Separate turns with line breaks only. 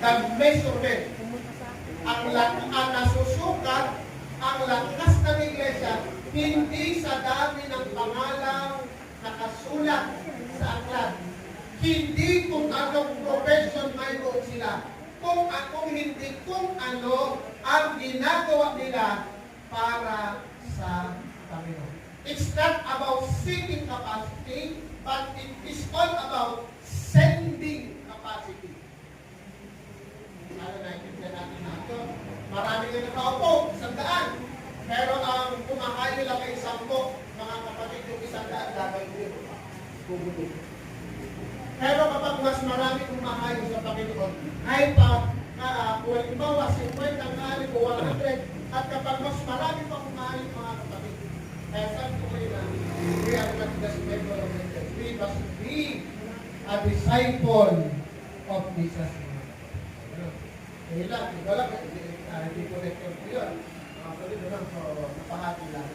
the measurement. Ang nasusukat, ang lakas ng iglesia, hindi sa dami ng pangalang nakasulat sa aklat. Hindi kung anong profession mayroon sila. Kung ano ang ginagawa nila para sa Panginoon. It's not about seeking capacity, but it is all about sending capacity. Ano naintindihan natin na ito? Marami na nakaupo, 100. Pero ang kumahayo lang ay 10, mga kapatid, yung 100 gagawin dito. Pero kapag mas marami kumahayo sa Panginoon, ay kung halimbawa 50 ang halim o 100, at kapag mas marami pa kumahayo mga kapatid, kaya sabi ko kayo na, we are not just member of the church. We must be a disciple of Jesus. Lang, hindi ko lecture ko yun. Actually, doon lang, so napahati lang.